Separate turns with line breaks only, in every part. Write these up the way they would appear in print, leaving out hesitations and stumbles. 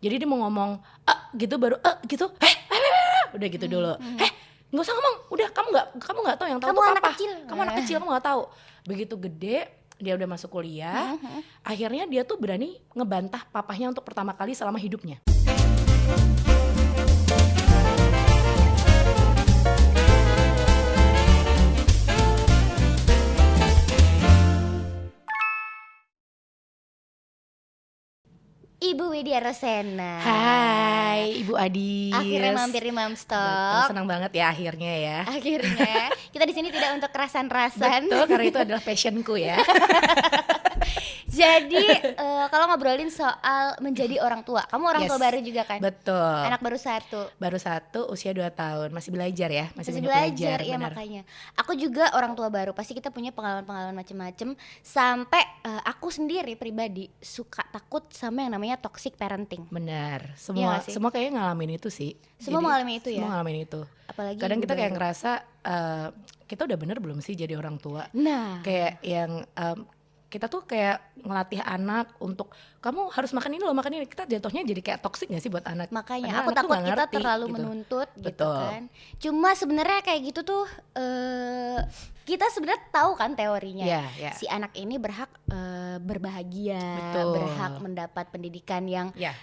Jadi dia mau ngomong gitu baru gitu. Udah gitu dulu. Nggak usah ngomong. Udah kamu nggak tahu yang tahu
Kamu
tuh
anak
papa.
kecil.
Kamu anak kecil, kamu nggak tahu. Begitu gede dia udah masuk kuliah. Akhirnya dia tuh berani ngebantah papahnya untuk pertama kali selama hidupnya.
Ibu Widya Rosena.
Hai Ibu Adis.
Akhirnya mampir di Mom's
Betul,
Talk.
senang banget ya akhirnya ya.
Akhirnya kita di sini tidak untuk kerasan-rasan.
Betul, karena itu adalah passionku ya.
Jadi kalau ngobrolin soal menjadi orang tua, kamu orang tua baru juga kan?
Betul.
Anak baru satu.
Baru satu, usia 2 tahun, masih belajar ya, masih banyak
belajar ya,
benar.
makanya. Aku juga orang tua baru, pasti kita punya pengalaman-pengalaman macem-macem. Sampai aku sendiri pribadi suka takut sama yang namanya toxic parenting.
Benar,
Iya
semua kayaknya ngalamin itu sih.
Semua mengalami itu ya?
Semua ngalamin itu.
Apalagi
kadang
ibu
kita kayak
baru.
ngerasa kita udah bener belum sih jadi orang tua.
Nah,
Kayak yang kita tuh kayak ngelatih anak untuk kamu harus makan ini loh, makan ini. Kita jatuhnya jadi kayak toksik gak sih buat anak?
makanya
Padahal
aku
anak tuh
takut
nggak
kita
ngerti,
terlalu
gitu.
menuntut gitu
Betul.
kan. Cuma sebenarnya kayak gitu tuh kita sebenarnya tahu kan teorinya.
Iya, iya.
Si anak ini berhak berbahagia,
Betul.
berhak mendapat pendidikan yang
Ya.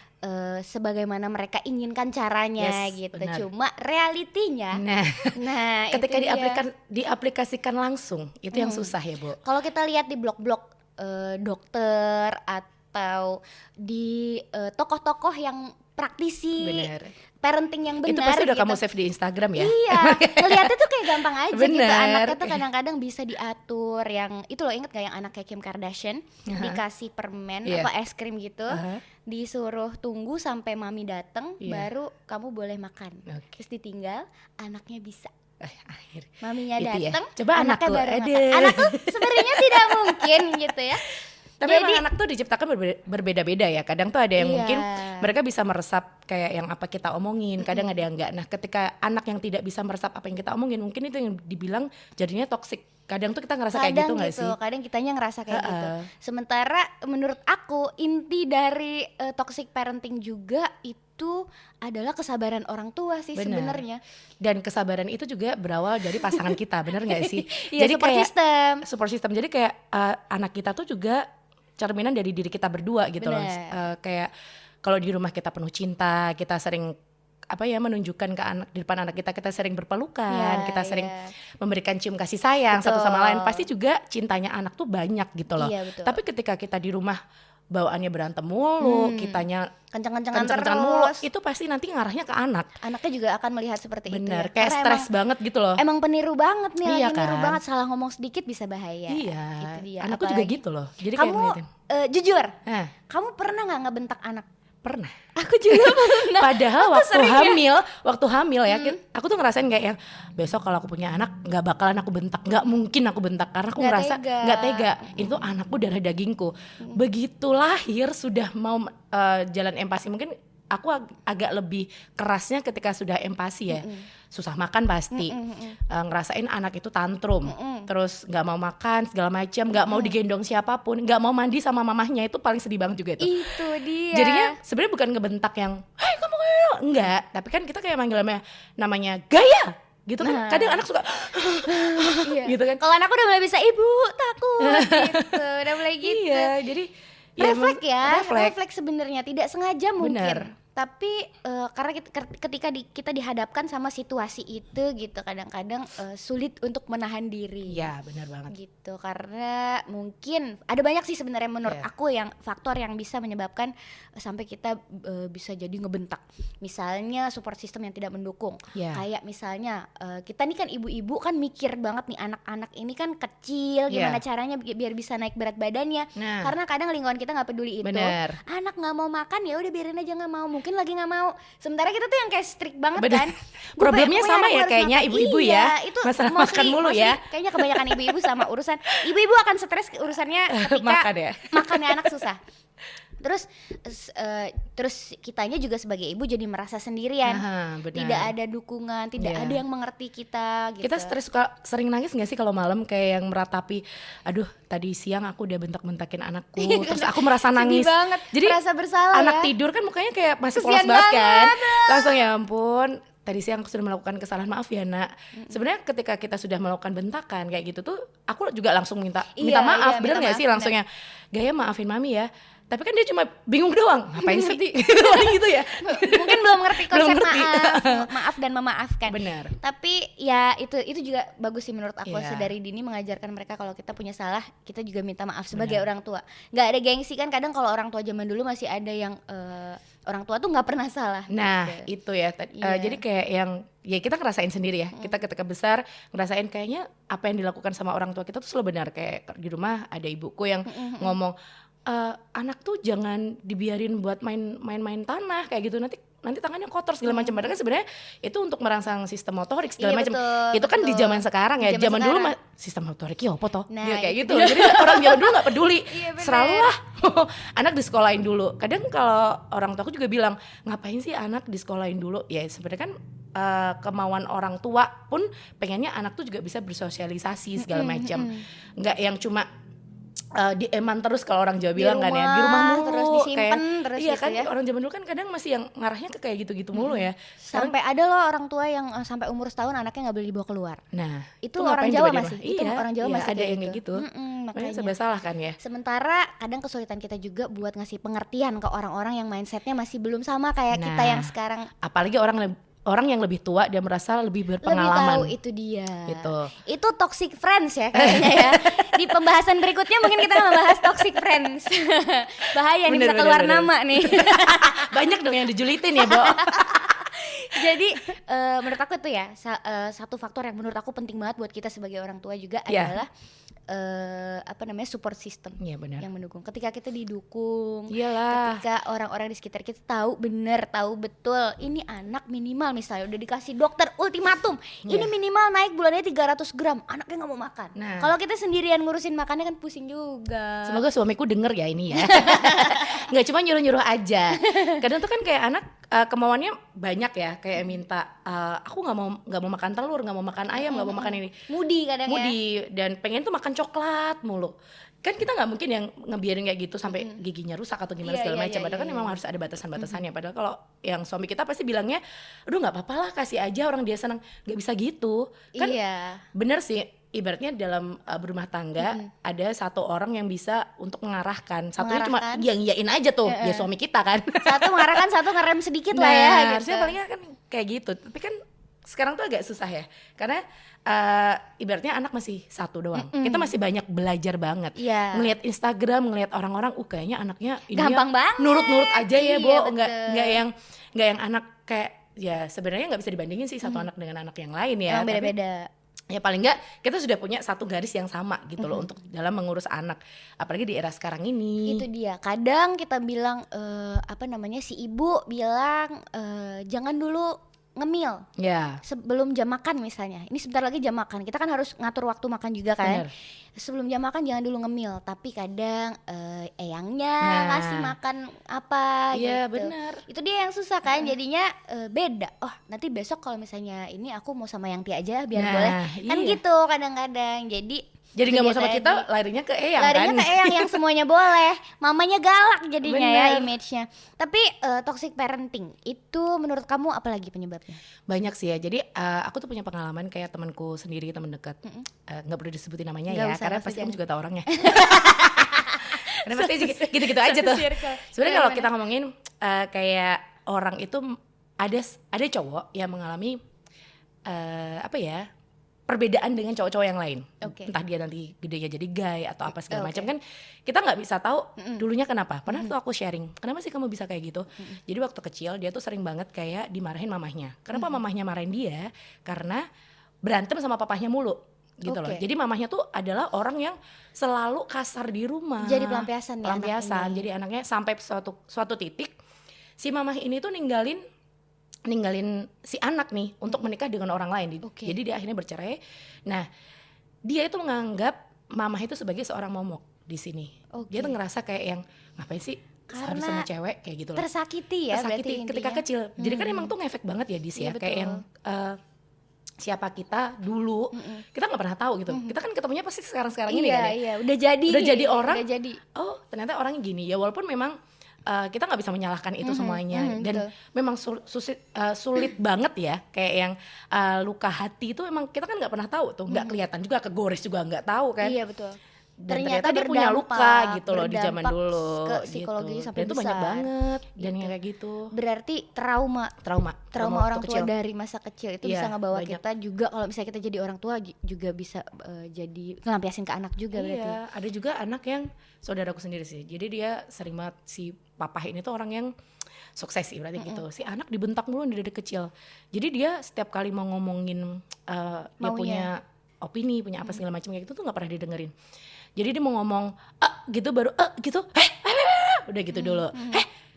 sebagaimana mereka inginkan caranya
Yes,
gitu.
benar.
Cuma realitinya,
Nah,
nah
ketika
itu dia.
diaplikasikan langsung itu yang susah ya, Bu.
Kalau kita lihat di blog-blog dokter atau di tokoh-tokoh yang praktisi
Benar.
parenting yang benar
Itu pasti udah
gitu.
kamu save di Instagram ya.
Iya, ngeliatnya tuh kayak gampang aja gitu.
Bener.
Anaknya tuh kadang-kadang bisa diatur. Yang itu loh, inget gak yang anak kayak Kim Kardashian dikasih permen
Iya.
apa es krim gitu,
Aha.
disuruh tunggu sampai mami dateng,
Iya.
baru kamu boleh makan.
Oke.
Terus ditinggal, anaknya bisa.
Akhir.
Maminya
Itu ya.
dateng,
Coba
anaknya
anakku,
baru makan.
aduh.
Anak tuh sebenarnya tidak mungkin gitu ya.
Tapi
Jadi-
emang anak tuh diciptakan berbeda-beda ya. Kadang tuh ada yang
Iya.
mungkin mereka bisa meresap kayak yang apa kita omongin, kadang ada yang enggak. Nah, ketika anak yang tidak bisa meresap apa yang kita omongin, mungkin itu yang dibilang jadinya toksik. Kadang tuh kita ngerasa kayak gitu nggak sih?
Kadang kitanya ngerasa kayak gitu. Sementara menurut aku inti dari toxic parenting juga itu adalah kesabaran orang tua sih
Benar.
sebenarnya.
Dan kesabaran itu juga berawal dari pasangan kita, bener nggak sih?
Iya, support system.
Support system. Jadi kayak anak kita tuh juga cerminan dari diri kita berdua gitu loh.
Benar.
Kayak kalau di rumah kita penuh cinta, kita sering menunjukkan ke anak, di depan anak kita sering berpelukan,
Iya,
kita sering
iya.
memberikan cium kasih sayang satu sama
Betul.
lain, pasti juga cintanya anak tuh banyak gitu loh.
Iya, betul.
Tapi ketika kita di rumah bawaannya berantem mulu, kitanya
Kencang-kencangan
kenceng-kencengan
terus.
mulu, itu pasti nanti ngarahnya ke anak.
Anaknya juga akan melihat seperti itu.
Bener,
Ya.
kayak
Karena
stres banget gitu loh.
Emang peniru banget nih,
Iya
lagi niru
kan?
banget, salah ngomong sedikit bisa bahaya.
Iya,
Itu dia.
anakku juga
Apalagi-
gitu loh. Jadi kayak
Kamu
ngeliatin.
jujur,
Nah,
kamu pernah nggak ngebentak anak?
pernah.
Aku juga pernah.
Padahal
Aku
waktu
sering ya.
hamil ya, aku tuh ngerasain kayak yang besok kalau aku punya anak nggak bakalan aku bentak, nggak mungkin aku bentak karena aku
Nggak
ngerasa
tega.
nggak tega. Itu anakku darah dagingku. Begitu lahir sudah mau jalan empati, mungkin aku agak lebih kerasnya ketika sudah empati ya. Susah makan pasti, ngerasain anak itu tantrum, terus nggak mau makan segala macam, nggak mau digendong siapapun, nggak mau mandi sama mamahnya, itu paling sedih banget juga itu.
Itu dia.
Jadinya sebenarnya bukan ngebentak yang, hei kamu kayak enggak, tapi kan kita kayak manggil namanya gaya, gitu kan. Kadang anak suka,
Iya.
gitu kan.
Kalau anak udah mulai bisa, ibu takut gitu, udah mulai gitu.
Iya, jadi
Refleks ya,
refleks.
refleks sebenarnya, tidak sengaja mungkin.
Bener.
Tapi karena ketika kita dihadapkan sama situasi itu gitu, kadang-kadang sulit untuk menahan diri.
Iya, benar banget.
Gitu, karena mungkin ada banyak sih sebenarnya menurut
Iya.
aku yang faktor yang bisa menyebabkan sampai kita bisa jadi ngebentak. Misalnya support system yang tidak mendukung.
Iya.
Kayak misalnya kita nih kan ibu-ibu kan mikir banget nih, anak-anak ini kan kecil, gimana
Iya.
caranya biar bisa naik berat badannya.
Nah.
Karena kadang lingkungan kita nggak peduli itu.
Bener.
Anak nggak mau makan, ya udah biarin aja nggak mau. Mungkin lagi nggak mau. Sementara kita tuh yang kayak strict banget
Bener.
kan.
Problemnya
Pokoknya
sama
aku
ya
harus
kayaknya
makan.
ibu-ibu
Iya,
ya.
itu
Masalah
mostly-
makan mulu
mostly
ya.
Kayaknya kebanyakan ibu-ibu sama urusan. Ibu-ibu akan stres urusannya ketika
Makan ya.
makannya anak susah. Terus kitanya juga sebagai ibu jadi merasa sendirian.
Benar.
Tidak ada dukungan, tidak ada yang mengerti kita gitu.
Kita suka sering nangis gak sih kalau malam kayak yang meratapi, aduh tadi siang aku udah bentak-bentakin anakku, terus aku merasa nangis.
Banget,
jadi
merasa bersalah
anak
ya.
tidur kan mukanya kayak masih polos banget kan, langsung ya ampun tadi siang aku sudah melakukan kesalahan, maaf ya nak. Sebenarnya ketika kita sudah melakukan bentakan kayak gitu tuh aku juga langsung minta maaf, bener gak sih langsungnya Gaya maafin mami ya. Tapi kan dia cuma bingung doang, ngapain sih gitu ya.
Mungkin belum ngerti konsep maaf dan memaafkan.
Benar.
Tapi ya itu juga bagus sih menurut aku, sedari dini mengajarkan mereka kalau kita punya salah, kita juga minta maaf sebagai orang tua. Nggak ada gengsi kan, kadang kalau orang tua zaman dulu masih ada yang orang tua tuh nggak pernah salah.
Nah gitu ya. Jadi kayak yang ya kita ngerasain sendiri ya. Kita ketika besar ngerasain kayaknya apa yang dilakukan sama orang tua kita tuh selalu benar. Kayak di rumah ada ibuku yang ngomong, anak tuh jangan dibiarin buat main tanah kayak gitu, nanti tangannya kotor segala macam. Padahal kan sebenarnya itu untuk merangsang sistem motorik segala macam. Itu kan di zaman sekarang ya. Zaman dulu sistem motorik ya apa toh? Kayak gitu. Jadi orang zaman dulu nggak peduli. Selalulah anak disekolahin dulu. Kadang kalau orang tua aku juga bilang, ngapain sih anak disekolahin dulu? Ya sebenarnya kan kemauan orang tua pun pengennya anak tuh juga bisa bersosialisasi segala macam. Nggak yang cuma dieman terus kalau orang Jawa bilang kan ya, di rumah mulu
terus disimpan terus
iya
gitu
kan
ya.
Orang zaman dulu kan kadang masih yang ngarahnya ke kayak gitu-gitu mulu ya.
Sampai ada loh orang tua yang sampai umur setahun anaknya nggak boleh dibawa keluar.
Nah
itu orang Jawa masih,
itu
orang Jawa masih
ada yang kayak gitu. Makanya serba salah kan ya.
Sementara kadang kesulitan kita juga buat ngasih pengertian ke orang-orang yang mindsetnya masih belum sama kayak kita yang sekarang.
Apalagi orang yang lebih tua, dia merasa lebih berpengalaman.
Lebih tahu, itu dia.
Gitu.
Itu toxic friends ya kayaknya ya. Di pembahasan berikutnya mungkin kita membahas toxic friends. Bahaya nih, bisa keluar nama nih.
Banyak dong yang dijulitin ya, Bo.
Jadi menurut aku itu ya satu faktor yang menurut aku penting banget buat kita sebagai orang tua juga adalah support system yang mendukung. Ketika kita didukung, ketika orang-orang di sekitar kita tahu betul ini anak minimal misalnya udah dikasih dokter ultimatum, ini minimal naik bulannya 300 gram, anaknya nggak mau makan. Kalau kita sendirian ngurusin makannya kan pusing juga.
Semoga suamiku denger ya ini ya. Nggak cuma nyuruh-nyuruh aja. Kadang tuh kan kayak anak kemauannya banyak ya, kayak minta aku nggak mau makan telur, nggak mau makan ayam, nggak mau makan ini.
Mudi kadang
dan pengen tuh makan coklat mulu. Kan kita nggak mungkin yang ngebiarin kayak gitu sampai giginya rusak atau gimana segala macam. Padahal kan memang harus ada batasan-batasannya. Padahal kalau yang suami kita pasti bilangnya, aduh nggak apa-apa lah, kasih aja orang dia senang. Nggak bisa gitu. Kan bener sih. Ibaratnya dalam berumah tangga ada satu orang yang bisa untuk mengarahkan, satunya cuma yang iyain aja tuh, dia suami kita kan.
Satu mengarahkan, satu ngerem sedikit lah ya. Gitu.
Harusnya palingnya kan kayak gitu. Tapi kan sekarang tuh agak susah ya, karena ibaratnya anak masih satu doang. Kita masih banyak belajar banget. Ngelihat Instagram, ngelihat orang-orang, kayaknya anaknya ini
gampang banget.
Nurut-nurut aja ya, Bo. Nggak yang anak kayak ya sebenarnya nggak bisa dibandingin sih satu anak dengan anak yang lain ya.
Beda-beda.
Ya paling nggak kita sudah punya satu garis yang sama gitu loh untuk dalam mengurus anak, apalagi di era sekarang ini.
Itu dia, kadang kita bilang si ibu bilang jangan dulu ngemil sebelum jam makan misalnya. Ini sebentar lagi jam makan, kita kan harus ngatur waktu makan juga kan. Sebelum jam makan jangan dulu ngemil, tapi kadang eyangnya ngasih makan apa gitu.
Bener.
Itu dia yang susah kan, jadinya beda. Oh nanti besok kalau misalnya ini aku mau sama Yanti aja biar boleh kan gitu kadang-kadang. Jadi
nggak mau sama kita, larinya ke eyang
larinya ke eyang yang semuanya boleh, mamanya galak jadinya ya image-nya. Tapi toxic parenting itu menurut kamu apa lagi penyebabnya?
Banyak sih ya. Jadi aku tuh punya pengalaman kayak temanku sendiri, teman dekat. Nggak perlu disebutin namanya ya, karena pasti kamu juga tahu orangnya. Karena pasti gitu-gitu aja tuh. Sebenarnya kalau kita ngomongin kayak orang itu ada cowok yang mengalami perbedaan dengan cowok-cowok yang lain. Entah dia nanti gedenya jadi gay atau apa segala macam, kan kita nggak bisa tahu dulunya kenapa. Pernah tuh aku sharing, kenapa sih kamu bisa kayak gitu? Jadi waktu kecil dia tuh sering banget kayak dimarahin mamahnya. Kenapa mamahnya marahin dia? Karena berantem sama papahnya mulu gitu loh. Jadi mamahnya tuh adalah orang yang selalu kasar di rumah.
Jadi pelampiasan.
Jadi anaknya sampai suatu titik si mamah ini tuh ninggalin si anak nih untuk menikah dengan orang lain. Jadi dia akhirnya bercerai. Nah, dia itu menganggap mamah itu sebagai seorang momok di sini. Dia tuh ngerasa kayak yang ngapain sih harus sama cewek kayak gitu loh.
Tersakiti ya,
tersakiti ketika kecil. Jadi kan emang tuh ngefek banget ya Dis ya, kayak yang siapa kita dulu, kita nggak pernah tahu gitu. Kita kan ketemunya pasti sekarang ini kan ya.
Iya, udah jadi orang. Udah jadi.
Oh, ternyata orangnya gini. Ya walaupun memang kita nggak bisa menyalahkan itu semuanya dan memang sulit banget ya, kayak yang luka hati itu emang kita kan nggak pernah tahu tuh, nggak kelihatan juga, kegores juga nggak tahu kan.
Iya betul.
Dan ternyata dia punya luka gitu loh di zaman dulu
ke psikologi
gitu.
sampai
dan itu
besar.
banyak banget dan
Gitu.
yang kayak gitu.
Berarti trauma orang tua dari masa kecil itu bisa ngebawa kita juga, kalau misalnya kita jadi orang tua juga bisa jadi ngelampiasin ke anak juga berarti.
Iya, ada juga anak yang saudaraku sendiri sih. Jadi dia sering banget, si papa ini tuh orang yang sukses sih berarti gitu. Si anak dibentak mulu dari kecil. Jadi dia setiap kali mau ngomongin dia punya opini, punya apa segala macam kayak gitu tuh nggak pernah didengerin. Jadi dia mau ngomong gitu baru gitu, udah gitu dulu.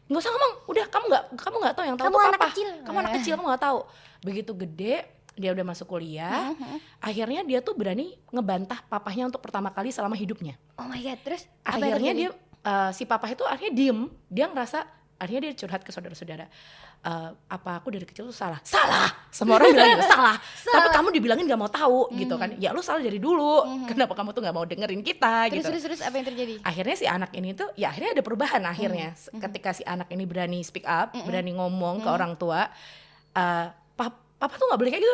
Nggak usah ngomong, udah kamu nggak tahu, yang tahu tuh papa. Kamu anak kecil, kamu nggak tahu. Begitu gede dia udah masuk kuliah, akhirnya dia tuh berani ngebantah papahnya untuk pertama kali selama hidupnya.
Oh my god, terus
akhirnya dia si papa itu akhirnya diem, dia ngerasa, akhirnya dia curhat ke saudara-saudara, apa aku dari kecil tuh salah, semua orang bilang gitu, salah, tapi kamu dibilangin gak mau tahu gitu kan, ya lu salah dari dulu, kenapa kamu tuh gak mau dengerin kita gitu.
Terus apa yang terjadi?
Akhirnya si anak ini tuh, ya akhirnya ada perubahan akhirnya, ketika si anak ini berani speak up, berani ngomong ke orang tua, papa tuh gak boleh kayak gitu,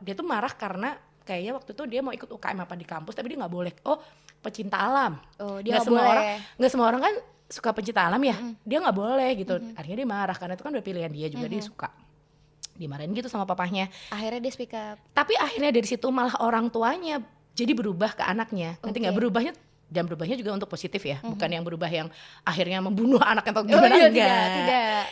dia tuh marah karena kayaknya waktu itu dia mau ikut UKM apa di kampus, tapi dia gak boleh, pecinta alam,
dia
gak semua orang kan suka pencinta alam ya, dia nggak boleh gitu. Akhirnya dia marah karena itu kan udah pilihan dia juga, dia suka. Dimarahin gitu sama papahnya.
Akhirnya dia speak up.
Tapi akhirnya dari situ malah orang tuanya jadi berubah ke anaknya. Nanti nggak berubahnya, dan berubahnya juga untuk positif ya, bukan yang berubah yang akhirnya membunuh anak atau gimana.
Tidak.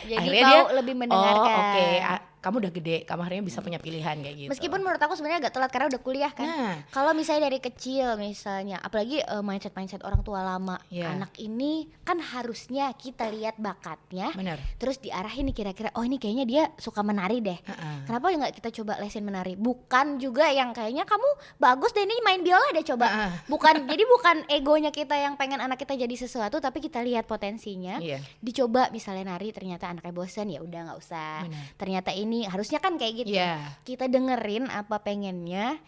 Jadi
akhirnya
mau
dia
lebih mendengarkan.
Kamu udah gede, kamu akhirnya bisa punya pilihan kayak gitu.
Meskipun menurut aku sebenarnya agak telat karena udah kuliah kan. Kalau misalnya dari kecil misalnya, apalagi mindset orang tua lama, anak ini kan harusnya kita lihat bakatnya, terus diarahin nih kira-kira, oh ini kayaknya dia suka menari deh. Kenapa nggak kita coba lesin menari? Bukan juga yang kayaknya kamu bagus deh ini main biola deh coba. Jadi bukan egonya kita yang pengen anak kita jadi sesuatu, tapi kita lihat potensinya. Dicoba misalnya nari, ternyata anaknya bosen, ya udah nggak usah. Ternyata ini harusnya kan kayak gitu. Kita dengerin apa pengennya,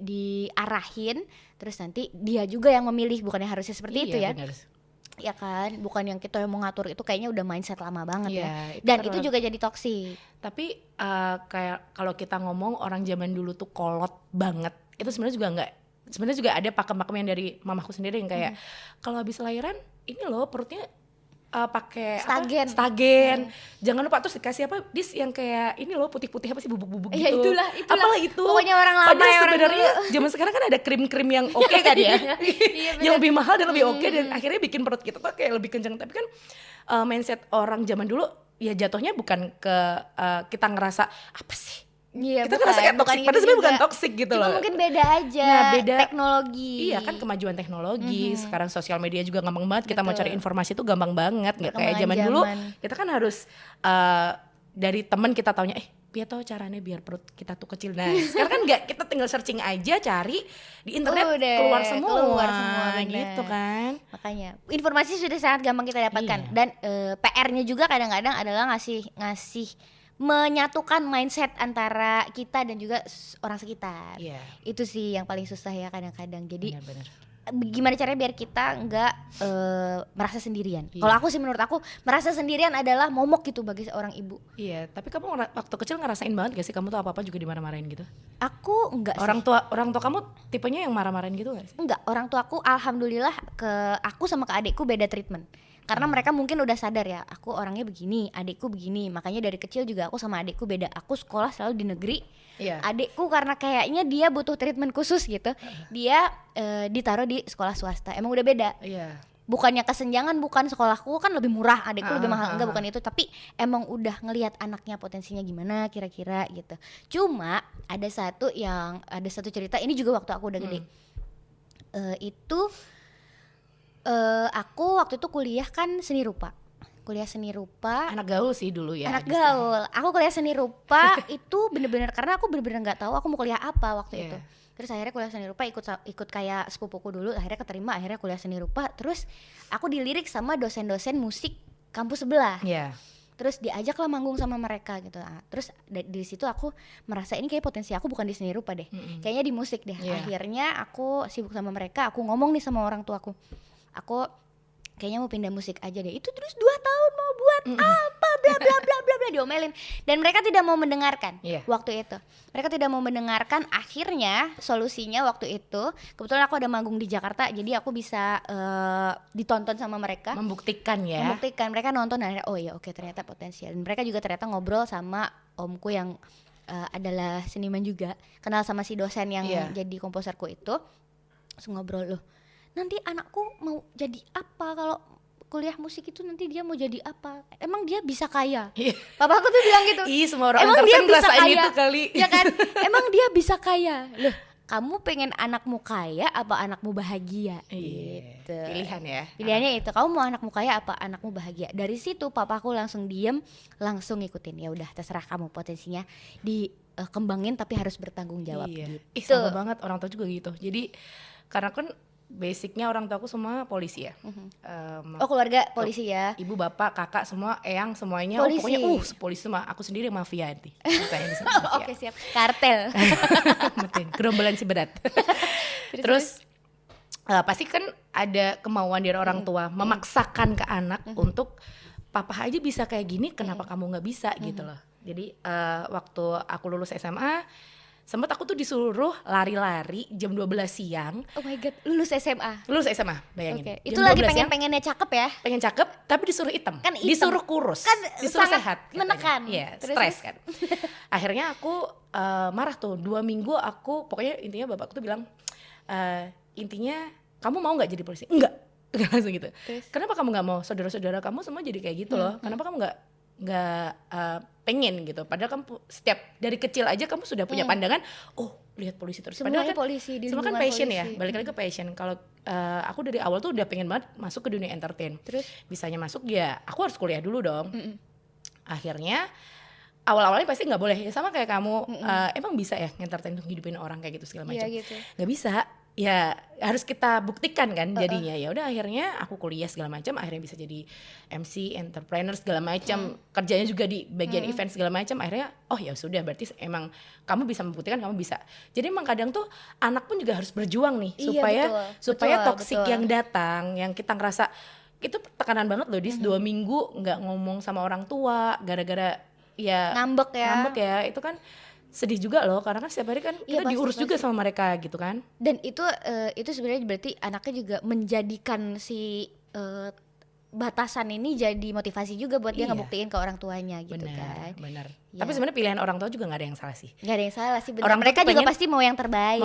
diarahin, terus nanti dia juga yang memilih, bukannya harusnya seperti itu ya. Bener. Ya kan, bukan yang kita yang mau ngatur, itu kayaknya udah mindset lama banget ya. Dan itu juga jadi toksik.
Tapi kayak kalau kita ngomong orang zaman dulu tuh kolot banget, itu sebenarnya juga enggak. Sebenarnya juga ada pakem-pakem yang dari mamaku sendiri yang kayak kalau habis lahiran ini loh perutnya pakai stagen. Jangan lupa, terus dikasih apa dis yang kayak ini loh putih-putih apa sih, bubuk-bubuk gitu.
Itulah.
Apalah itu.
Pokoknya orang lama.
Padahal sebenarnya zaman sekarang kan ada krim-krim yang oke kan ya. Yang lebih mahal dan lebih oke, dan akhirnya bikin perut kita tuh kayak lebih kencang. Tapi kan mindset orang zaman dulu ya jatuhnya bukan ke kita ngerasa apa sih. Kita ngerasa kayak toksik, padahal sebenarnya bukan toksik gitu loh.
Cuma mungkin beda aja, beda teknologi.
Iya kan, kemajuan teknologi. Sekarang sosial media juga gampang banget. Kita mau cari informasi itu gampang banget. Nggak kayak zaman dulu, kita kan harus dari teman kita taunya, biar tahu caranya biar perut kita tuh kecil. Nah sekarang kan nggak, kita tinggal searching aja, cari di internet, keluar semua gitu kan.
Makanya informasi sudah sangat gampang kita dapatkan. Dan PR-nya juga kadang-kadang adalah ngasih menyatukan mindset antara kita dan juga orang sekitar. Itu sih yang paling susah ya kadang-kadang. Jadi gimana caranya biar kita nggak merasa sendirian. Kalau aku sih, menurut aku merasa sendirian adalah momok gitu bagi seorang ibu.
Tapi kamu waktu kecil ngerasain banget gak sih kamu tuh apa-apa juga dimarah-marahin gitu?
Aku enggak
sih. Orang tua kamu tipenya yang marah-marahin gitu gak sih?
Enggak, orang tua aku alhamdulillah aku sama ke adikku beda treatment. Karena mereka mungkin udah sadar ya, aku orangnya begini, adikku begini. Makanya dari kecil juga aku sama adikku beda. Aku sekolah selalu di negeri. Adikku karena kayaknya dia butuh treatment khusus gitu, dia ditaruh di sekolah swasta. Emang udah beda. Bukannya kesenjangan, bukan, sekolahku kan lebih murah, adikku lebih mahal, enggak, bukan itu. Tapi emang udah ngelihat anaknya potensinya gimana kira-kira gitu. Cuma ada satu cerita, ini juga waktu aku udah gede. Aku waktu itu kuliah kan seni rupa.
Anak gaul sih dulu ya.
Anak gaul. Aku kuliah seni rupa itu bener-bener karena aku bener-bener nggak tahu aku mau kuliah apa waktu itu. Terus akhirnya kuliah seni rupa ikut kayak sepupuku dulu, akhirnya keterima, akhirnya kuliah seni rupa. Terus aku dilirik sama dosen-dosen musik kampus sebelah. Terus diajak lah manggung sama mereka gitu. Terus di situ aku merasa ini kayak potensi aku bukan di seni rupa deh. Kayaknya di musik deh. Akhirnya aku sibuk sama mereka, aku ngomong nih sama orang tuaku. Aku kayaknya mau pindah musik aja deh. Itu terus 2 tahun mau buat apa bla bla bla bla bla diomelin. Dan mereka tidak mau mendengarkan waktu itu. Mereka tidak mau mendengarkan. Akhirnya solusinya waktu itu kebetulan aku ada manggung di Jakarta, jadi aku bisa ditonton sama mereka.
Membuktikan
mereka nonton dan akhirnya oh ya oke, ternyata potensial. Dan mereka juga ternyata ngobrol sama omku yang adalah seniman juga, kenal sama si dosen yang jadi komposerku itu. Terus ngobrol, loh nanti anakku mau jadi apa kalau kuliah musik itu, nanti dia mau jadi apa, emang dia bisa kaya? Papaku tuh bilang gitu.
Semua orang
emang dia bisa
ngerasain
kaya
itu kali.
Ya kan, emang dia bisa kaya. Loh kamu pengen anakmu kaya apa anakmu bahagia? Gitu. Pilihannya itu, kamu mau anakmu kaya apa anakmu bahagia. Dari situ papaku langsung diem, langsung ngikutin. Ya udah terserah kamu, potensinya dikembangin tapi harus bertanggung jawab. Gitu.
Sama banget, orang tua juga gitu. Jadi karena kan basicnya orang tua aku semua polisi ya.
Keluarga polisi ya.
Ibu, bapak, kakak semua, eyang semuanya
polisi.
Pokoknya polisi semua. Aku sendiri mafia nanti.
Oke siap. Kartel.
Gerombolan si berat. Terus pasti kan ada kemauan dari orang tua memaksakan ke anak untuk papa aja bisa kayak gini, kenapa kamu nggak bisa gitu loh. Jadi waktu aku lulus SMA, sempet aku tuh disuruh lari-lari jam 12 siang.
Oh my god, lulus SMA,
bayangin.
Itu lagi pengennya cakep ya?
Pengen cakep, tapi disuruh hitam,
kan
disuruh kurus,
kan
disuruh sehat,
menekan.
Iya, stres kan. Akhirnya aku marah tuh 2 minggu aku, pokoknya intinya bapakku tuh bilang, intinya kamu mau nggak jadi polisi? Enggak langsung gitu. Kenapa kamu nggak mau? Saudara-saudara kamu semua jadi kayak gitu loh. Kenapa kamu nggak pengen gitu, padahal kamu setiap dari kecil aja kamu sudah punya pandangan, oh lihat polisi terus,
semuanya
padahal kan
polisi,
semua kan passion polisi. Ya balik lagi ke passion. Kalau aku dari awal tuh udah pengen banget masuk ke dunia entertain, terus bisanya masuk ya aku harus kuliah dulu dong. Akhirnya awal-awalnya pasti nggak boleh ya, sama kayak kamu, emang bisa ya entertain untuk hidupin orang kayak gitu segala macam,
gitu.
Nggak bisa ya, harus kita buktikan kan jadinya. Ya udah akhirnya aku kuliah segala macam, akhirnya bisa jadi MC, entrepreneur segala macam, kerjanya juga di bagian event segala macam. Akhirnya oh ya sudah, berarti emang kamu bisa membuktikan kamu bisa. Jadi emang kadang tuh anak pun juga harus berjuang nih supaya toksik yang datang, yang kita ngerasa itu tekanan banget loh, 2 minggu nggak ngomong sama orang tua gara-gara ya
ngambek
ya, itu kan sedih juga loh, karena kan setiap hari kan kita diurus juga sama mereka gitu kan.
Dan itu sebenarnya berarti anaknya juga menjadikan si batasan ini jadi motivasi juga buat dia ngebuktiin ke orang tuanya gitu.
Benar. Tapi sebenarnya pilihan orang tua juga nggak ada yang salah sih.
Nggak ada yang salah sih. Orang mereka juga pasti mau yang terbaik.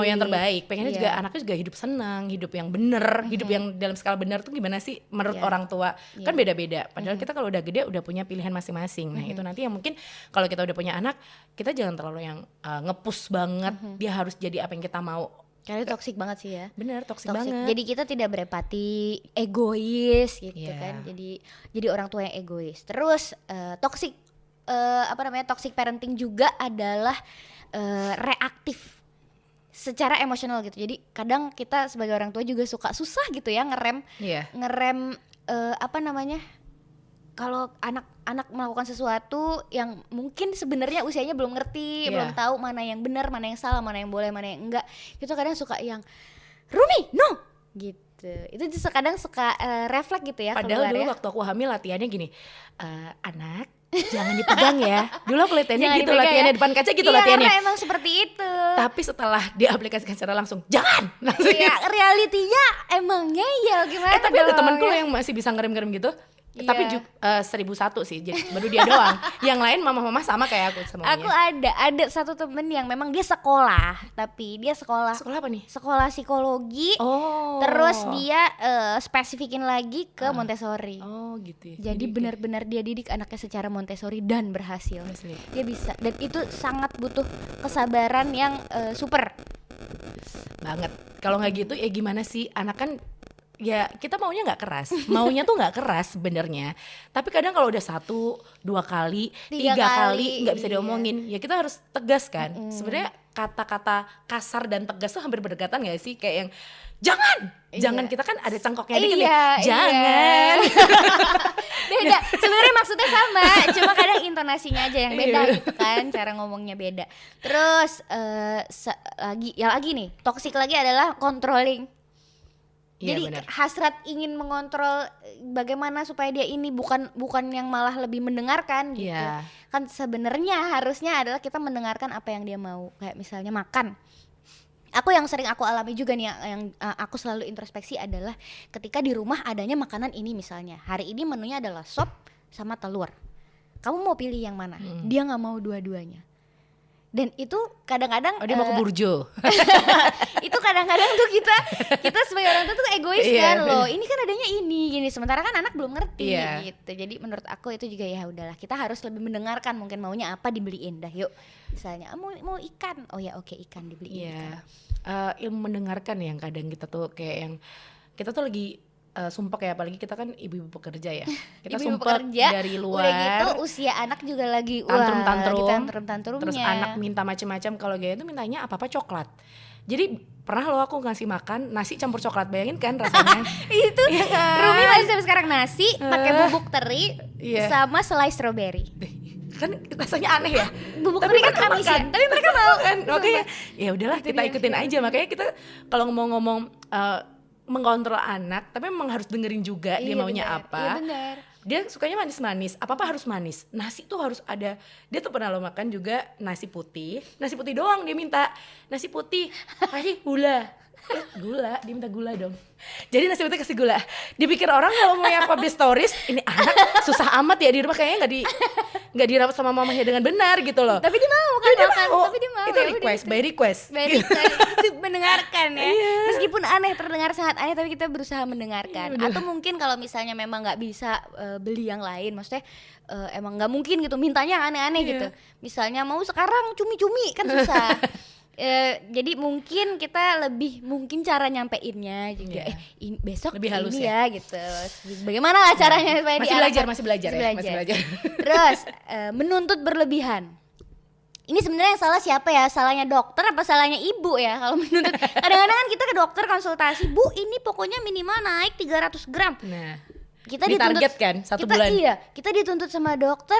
Pengennya juga anaknya juga hidup senang, hidup yang bener, hidup yang dalam skala benar tuh gimana sih menurut orang tua. Kan beda-beda. Padahal kita kalau udah gede udah punya pilihan masing-masing. Nah itu nanti yang mungkin kalau kita udah punya anak, kita jangan terlalu yang nge-push banget. Dia harus jadi apa yang kita mau.
Karena toksik banget sih ya.
Bener, toksik banget.
Jadi kita tidak berempati, egois gitu kan. Jadi orang tua yang egois. Terus toxic toxic parenting juga adalah reaktif secara emosional gitu. Jadi kadang kita sebagai orang tua juga suka susah gitu ya ngerem kalau anak melakukan sesuatu yang mungkin sebenarnya usianya belum ngerti, belum tahu mana yang benar, mana yang salah, mana yang boleh, mana yang enggak. Kita kadang suka yang Rumi, no, gitu. Itu kadang suka refleks gitu ya.
Padahal dulu waktu aku hamil latihannya gini, anak jangan dipegang ya. Dulu aku latihannya gitu, latihannya depan kaca gitu latihannya.
Iya, emang seperti itu.
Tapi setelah diaplikasikan secara langsung, jangan.
Iya, realitinya emang ngeyel gimana?
Tapi ada temanku yang masih bisa ngerem-ngerem gitu. Tapi 1001 sih, jadi baru dia doang. Yang lain mama-mama sama kayak aku semuanya.
Aku ada satu temen yang memang dia sekolah, tapi dia sekolah
apa nih?
Sekolah psikologi. Terus dia spesifikin lagi ke Montessori.
Gitu
ya. Jadi benar-benar dia didik anaknya secara Montessori dan berhasil. Dia bisa, dan itu sangat butuh kesabaran yang super
banget. Kalau nggak gitu ya gimana sih, anak kan ya kita maunya nggak keras, maunya tuh nggak keras sebenarnya. Tapi kadang kalau udah 1, 2 kali, 3 kali nggak bisa diomongin, ya kita harus tegas kan. Sebenarnya kata-kata kasar dan tegas tuh hampir berdekatan gak sih? Kayak yang jangan kita kan ada cangkoknya dikit jangan.
Beda, sebenarnya maksudnya sama, cuma kadang intonasinya aja yang beda gitu kan, cara ngomongnya beda. Terus lagi nih, toxic lagi adalah controlling. Jadi hasrat ingin mengontrol bagaimana supaya dia ini bukan yang malah lebih mendengarkan gitu. Kan sebenarnya harusnya adalah kita mendengarkan apa yang dia mau. Kayak misalnya makan. Yang sering aku alami juga nih yang aku selalu introspeksi adalah ketika di rumah adanya makanan ini misalnya. Hari ini menunya adalah sop sama telur. Kamu mau pilih yang mana? Dia nggak mau dua-duanya. Dan itu kadang-kadang
dia mau ke burjo.
Itu kadang-kadang tuh kita sebagai orang tua tuh egois kan loh. Ini kan adanya ini gini, sementara kan anak belum ngerti gitu. Jadi menurut aku itu juga ya udahlah, kita harus lebih mendengarkan mungkin maunya apa dibeliin dah yuk. Misalnya mau ikan. Oh ya oke, ikan dibeliin ikan.
Ilmu mendengarkan yang kadang kita tuh kayak yang kita tuh lagi sumpah ya, apalagi kita kan ibu-ibu pekerja ya. Kita sumpah dari luar.
Udah gitu usia anak juga lagi
tantrum-tantrumnya. Terus anak minta macam-macam, kalau gaya itu mintanya apa-apa coklat. Jadi pernah loh aku ngasih makan nasi campur coklat, bayangin kan rasanya.
Itu ya kan? Rumi masih sampai sekarang nasi pakai bubuk teri sama selai strawberry.
Kan rasanya aneh ya.
Bubuk teri kan amis ya, tapi mereka mau kan.
Makanya ya udahlah kita ikutin aja. Makanya kita kalau ngomong mengontrol anak, tapi memang harus dengerin juga dia maunya apa.
Iya benar.
Dia sukanya manis-manis, apa-apa harus manis. Nasi tuh harus ada. Dia tuh pernah lo makan juga nasi putih doang dia minta. Nasi putih, kasih gula. Gula, dia minta gula dong. Jadi nasi putih kasih gula. Dipikir orang kalau mau yang publish stories, ini anak susah amat ya di rumah, kayaknya nggak dirawat sama mamanya dengan benar gitu loh.
Tapi dia mau kan makan, tapi dia mau.
Itu request, by request.
Itu mendengarkan ya. Meskipun aneh, terdengar sangat aneh, tapi kita berusaha mendengarkan. Atau mungkin kalau misalnya memang nggak bisa beli yang lain, maksudnya emang nggak mungkin gitu, mintanya aneh-aneh gitu. Misalnya mau sekarang cumi-cumi kan susah. Jadi mungkin kita mungkin cara nyampeinnya juga besok lebih halus ini ya gitu. Bagaimana lah caranya supaya
masih belajar.
Terus menuntut berlebihan. Ini sebenarnya yang salah siapa ya? Salahnya dokter apa salahnya ibu ya kalau menuntut? Kadang-kadang kan kita ke dokter konsultasi, "Bu, ini pokoknya minimal naik 300 gram."
Nah,
kita dituntut
target kan 1 bulan.
Iya, kita dituntut sama dokter.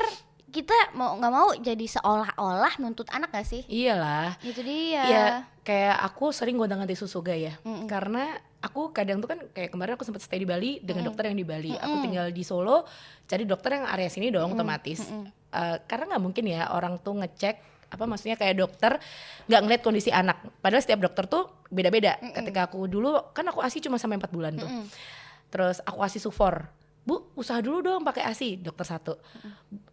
Kita mau nggak mau jadi seolah-olah nuntut anak gak sih?
Iyalah.
Itu dia.
Ya kayak aku sering gonta-ganti susu ya. Karena aku kadang tuh kan kayak kemarin aku sempat stay di Bali dengan dokter yang di Bali. Aku tinggal di Solo, cari dokter yang area sini dong otomatis. Karena nggak mungkin ya orang tuh ngecek maksudnya kayak dokter nggak ngeliat kondisi anak. Padahal setiap dokter tuh beda-beda. Ketika aku dulu kan aku ASI cuma sampai 4 bulan tuh. Terus aku ASI Sufor. Bu, usaha dulu dong pakai ASI, dokter satu.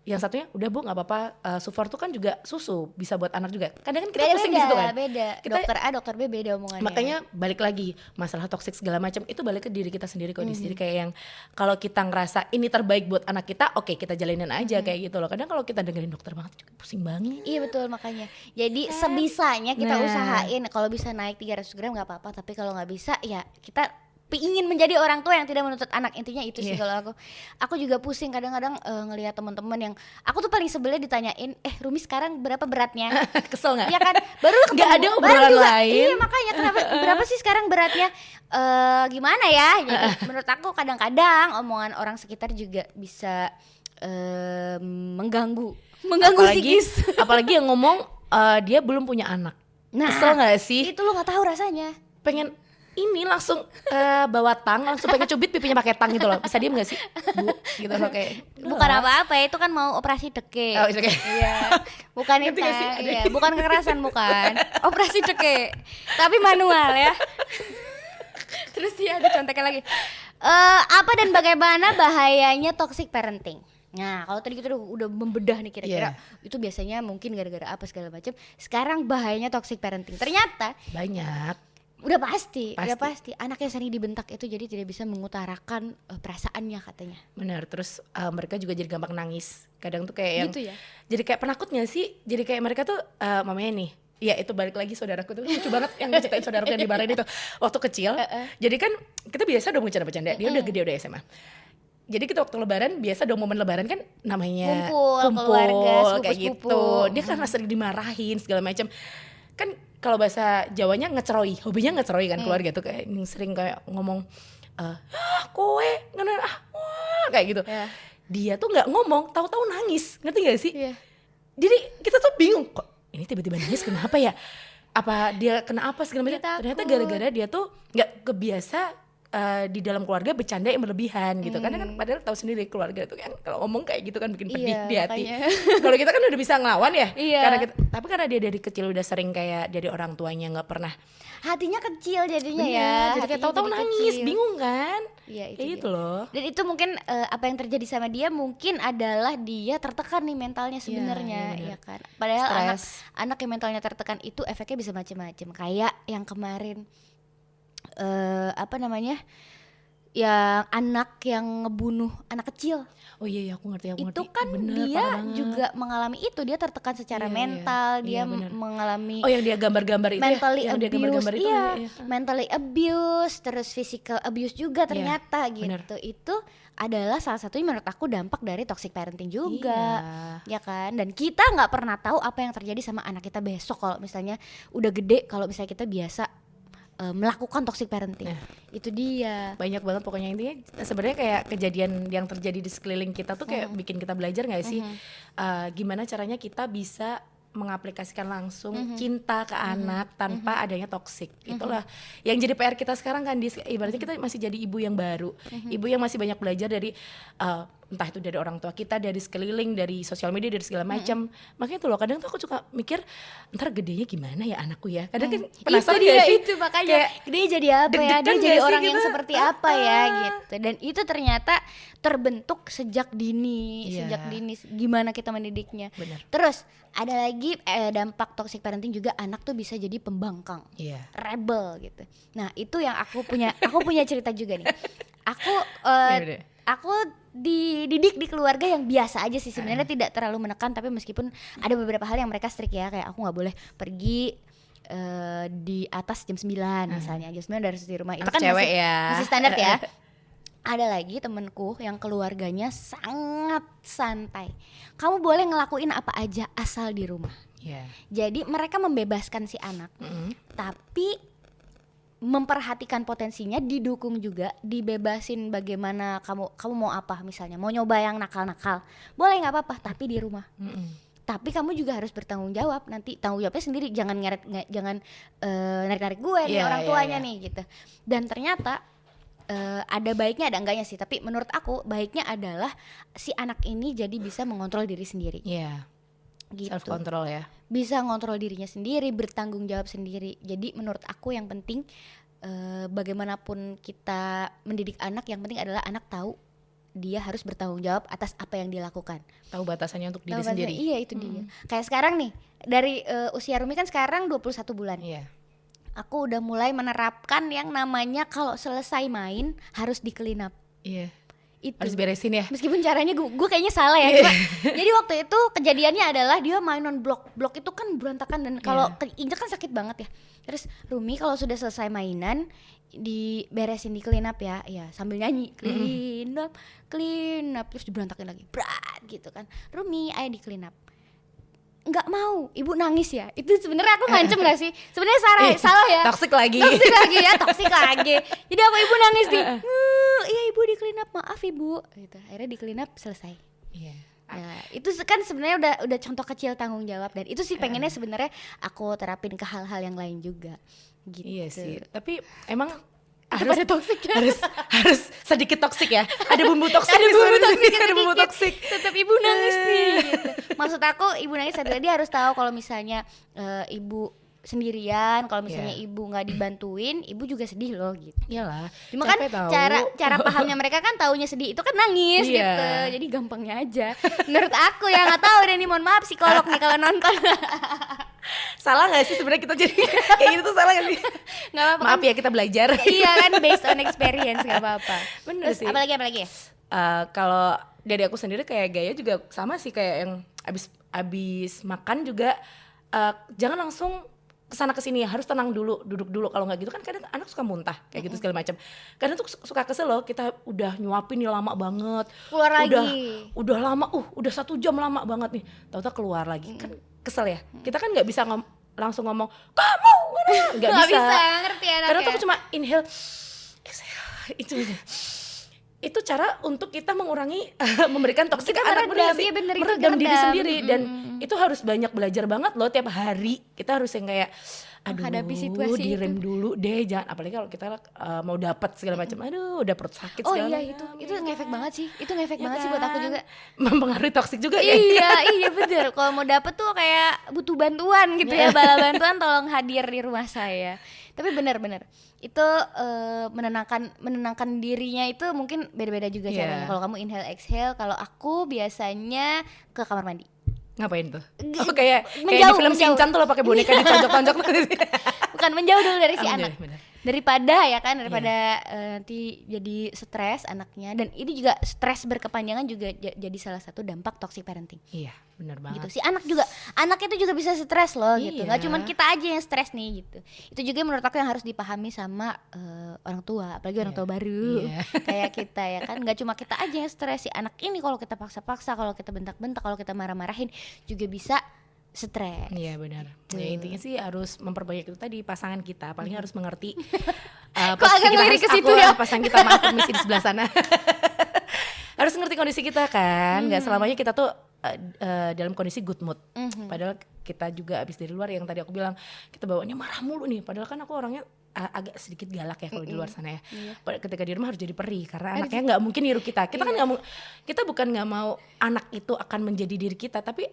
Yang satunya, udah Bu, nggak apa-apa. Sufor tuh kan juga susu, bisa buat anak juga. Kadang kan kita pusing gitu kan.
Beda. Dokter A, dokter B beda omongannya.
Makanya balik lagi masalah toksik segala macam itu balik ke diri kita sendiri kok. Jadi kayak yang kalau kita ngerasa ini terbaik buat anak kita, oke, kita jalanin aja kayak gitu loh. Kadang kalau kita dengerin dokter banget juga pusing banget.
Iya betul, makanya. Jadi sebisanya kita usahain. Kalau bisa naik 300 gram nggak apa-apa. Tapi kalau nggak bisa ya kita ingin menjadi orang tua yang tidak menuntut anak, intinya itu sih. Kalau aku juga pusing kadang-kadang ngelihat teman-teman yang aku tuh paling sebelnya ditanyain, Rumi sekarang berapa beratnya?
Kesel nggak?
Ya kan, baru
nggak ada obrolan lain.
Iya makanya kenapa berapa sih sekarang beratnya? Gimana ya? Jadi, menurut aku kadang-kadang omongan orang sekitar juga bisa mengganggu psikis. Apalagi
yang ngomong dia belum punya anak. Kesel nggak sih?
Itu lo nggak tahu rasanya.
Pengen ini langsung bawa tang, langsung pengen cubit pipinya pakai tang gitu loh. Bisa diem gak sih, Bu? Gitu loh kayak.
Bukan apa-apa ya, itu kan mau operasi deke.
Oh, okay.
Iya. Bukan itu. Iya, bukan kekerasan bukan. Operasi deke. Tapi manual ya. Terus dia ada contekan lagi. Apa dan bagaimana bahayanya toxic parenting? Nah, kalau tadi kita udah membedah nih kira-kira itu biasanya mungkin gara-gara apa segala macam. Sekarang bahayanya toxic parenting. Ternyata
banyak.
Udah pasti. Anak yang sering dibentak itu jadi tidak bisa mengutarakan perasaannya katanya.
Benar, terus mereka juga jadi gampang nangis. Kadang tuh kayak yang
gitu ya?
Jadi kayak penakut gak sih? Jadi kayak mereka tuh mamanya nih, ya itu balik lagi saudaraku tuh lucu banget yang ceritain saudaraku yang dimarahin itu waktu kecil. Jadi kan kita biasa dong bercanda-bercanda, dia udah gede, udah SMA. Jadi kita waktu lebaran, biasa dong momen lebaran kan namanya
kumpul keluarga,
kayak gitu. Dia karena sering dimarahin segala macam. kan kalau bahasa Jawanya ngeceroy, hobinya ngeceroy kan keluarga tuh, kayak yang sering kayak ngomong kowe ngene kayak gitu. Dia tuh nggak ngomong, tahu-tahu nangis, ngerti gak sih? Jadi kita tuh bingung, kok ini tiba-tiba nangis kenapa ya? Apa dia kena apa segala macam? Ternyata gara-gara dia tuh nggak kebiasa di dalam keluarga bercanda yang berlebihan gitu. Karena kan padahal tahu sendiri keluarga itu kan kalau ngomong kayak gitu kan bikin pedih di hati. Kalau kita kan udah bisa ngelawan ya. Tapi karena dia dari kecil udah sering kayak dari orang tuanya nggak pernah.
Hatinya kecil jadinya.
Bener,
ya.
Jadi kayak tahu-tahu nangis, kecil. Bingung kan?
Iya itu
kayak gitu loh.
Dan itu mungkin apa yang terjadi sama dia mungkin adalah dia tertekan nih mentalnya sebenarnya, ya kan. Padahal anak yang mentalnya tertekan itu efeknya bisa macam-macam. Kayak yang kemarin yang anak yang ngebunuh anak kecil.
Oh iya, aku ngerti.
Itu kan bener, dia juga mengalami itu, dia tertekan secara mental, dia mengalami.
Oh yang dia gambar-gambar itu
mentally
ya?
abuse, mentally abuse, terus physical abuse juga ternyata gitu. Bener. Itu adalah salah satunya menurut aku dampak dari toxic parenting juga, ya kan? Dan kita nggak pernah tahu apa yang terjadi sama anak kita besok kalau misalnya udah gede, kalau misalnya kita biasa melakukan toxic parenting. Itu dia. Banyak banget pokoknya, intinya
sebenarnya kayak kejadian yang terjadi di sekeliling kita tuh kayak bikin kita belajar nggak sih gimana caranya kita bisa mengaplikasikan langsung cinta ke anak tanpa adanya toksik. Itulah yang jadi PR kita sekarang kan, ibaratnya kita masih jadi ibu yang baru, ibu yang masih banyak belajar dari entah itu dari orang tua kita, dari sekeliling, dari sosial media, dari segala macam. Makanya tuh loh, kadang tuh aku suka mikir ntar gedenya gimana ya anakku ya. Kadang kan penasaran
itu dia,
sih?
itu makanya dia jadi apa ya, dia jadi orang yang seperti apa ya gitu. Dan itu ternyata terbentuk sejak dini, gimana kita mendidiknya. Bener. Terus ada lagi dampak toxic parenting juga, anak tuh bisa jadi pembangkang, rebel gitu. Nah itu yang aku punya cerita juga nih. Aku dididik di keluarga yang biasa aja sih sebenarnya, tidak terlalu menekan, tapi meskipun ada beberapa hal yang mereka strict ya, kayak aku nggak boleh pergi di atas jam 9 misalnya, jam 9 dari rumah. Itu kan masih standar ya. Ada lagi temenku yang keluarganya sangat santai, kamu boleh ngelakuin apa aja asal di rumah. Jadi mereka membebaskan si anak, tapi memperhatikan potensinya, didukung juga, dibebasin bagaimana kamu mau apa, misalnya mau nyoba yang nakal-nakal, boleh nggak apa-apa, tapi di rumah. Tapi kamu juga harus bertanggung jawab, nanti tanggung jawabnya sendiri, jangan narik-narik gue nih orang tuanya nih gitu. Dan ternyata ada baiknya ada enggaknya sih, tapi menurut aku baiknya adalah si anak ini jadi bisa mengontrol diri sendiri. Gitu.
Self control ya.
Bisa ngontrol dirinya sendiri, bertanggung jawab sendiri. Jadi menurut aku yang penting bagaimanapun kita mendidik anak, yang penting adalah anak tahu dia harus bertanggung jawab atas apa yang dilakukan.
Tahu batasannya untuk diri sendiri.
Iya itu dia. Kayak sekarang nih, dari usia Rumi kan sekarang 21 bulan. Aku udah mulai menerapkan yang namanya kalau selesai main harus di clean up. Itu
harus beresin ya,
meskipun caranya gue kayaknya salah ya. Jadi waktu itu kejadiannya adalah dia main on blok itu kan berantakan, dan kalau keinjak kan sakit banget ya. Terus Rumi kalau sudah selesai mainan diberesin, di clean up ya sambil nyanyi clean up terus diberantakin lagi berat gitu kan. Rumi ayo di clean up, nggak mau, ibu nangis ya. Itu sebenarnya aku ngancem nggak sih? Sebenarnya salah ya.
Toksik lagi. Jadi
aku ibu nangis nih. Iya ibu di clean up, maaf ibu. Gitu. Akhirnya di clean up selesai. Nah, itu kan sebenarnya udah contoh kecil tanggung jawab, dan itu sih pengennya sebenarnya aku terapin ke hal-hal yang lain juga. Gitu.
Iya sih. Tapi emang harus sedikit toksik ya. Ada bumbu toksik. Ada bumbu toksik.
Tetap ibu nangis nih. Gitu. Maksud aku ibu nangis adalah dia harus tahu kalau misalnya ibu sendirian, kalau misalnya ibu nggak dibantuin, ibu juga sedih loh gitu.
Iyalah.
Cuma kan cara pahamnya mereka kan taunya sedih itu kan nangis gitu. Jadi gampangnya aja. Menurut aku ya, nggak tahu deh nih, mohon maaf psikolog nih kalau nonton.
Salah nggak sih sebenarnya kita jadi kayak gitu tuh, salah nggak sih?
Nggak apa-apa.
Maaf ya, kita belajar.
Iya kan, based on experience, nggak apa-apa.
Bener
sih.
Terus
apalagi ya?
Kalau dari aku sendiri kayak gaya juga sama sih, kayak yang abis makan juga jangan langsung kesana kesini, harus tenang dulu, duduk dulu. Kalau nggak gitu kan kadang anak suka muntah kayak gitu segala macam. Kadang tuh suka kesel loh, kita udah nyuapin nih lama banget,
keluar lagi,
udah lama, udah 1 jam lama banget nih, tahu-tahu keluar lagi. Kan kesel ya. Kita kan nggak bisa langsung ngomong kamu nggak bisa.
ngerti anaknya.
Karena tuh aku cuma inhale, exhale, itu cara untuk kita mengurangi memberikan toksik ke anak, meredam diri sendiri. Dan itu harus banyak belajar banget loh tiap hari. Kita harus yang kayak aduh, direm dulu deh, jangan, apalagi kalau kita mau dapat segala macam, aduh udah perut sakit segala macam.
Itu ngefek banget sih, banget sih buat aku juga,
mempengaruhi toksik juga.
Iya bener, kalau mau dapet tuh kayak butuh bantuan gitu ya, bala bantuan tolong hadir di rumah saya. Tapi bener itu menenangkan dirinya itu mungkin beda-beda juga caranya. Kalau kamu inhale exhale, kalau aku biasanya ke kamar mandi.
Ngapain tuh? Oh, kayak di film Shinchan tuh lo pakai boneka ditonjok-tonjok.
Bukan, menjauh dulu dari si anak. Daripada nanti jadi stres anaknya, dan ini juga stres berkepanjangan juga jadi salah satu dampak toxic parenting.
Iya, benar banget.
Gitu. Si anak itu juga bisa stres loh gitu. Nggak cuma kita aja yang stres nih gitu. Itu juga menurut aku yang harus dipahami sama orang tua, apalagi orang tua baru kayak kita ya kan. Nggak cuma kita aja yang stres, si anak ini kalau kita paksa-paksa, kalau kita bentak-bentak, kalau kita marah-marahin juga bisa stres. Iya
benar. Ya, intinya sih harus memperbanyak itu tadi, pasangan kita paling harus mengerti.
Kok agak ngelirik ke situ ya?
Pasangan kita maaf permisi di sebelah sana. Harus ngerti kondisi kita kan. Nggak selamanya kita tuh dalam kondisi good mood. Padahal kita juga abis dari luar, yang tadi aku bilang kita bawaannya marah mulu nih. Padahal kan aku orangnya agak sedikit galak ya kalau di luar sana ya. Ketika di rumah harus jadi peri karena anaknya nggak mungkin niru kita. Kita kan nggak mau, kita bukan nggak mau anak itu akan menjadi diri kita, tapi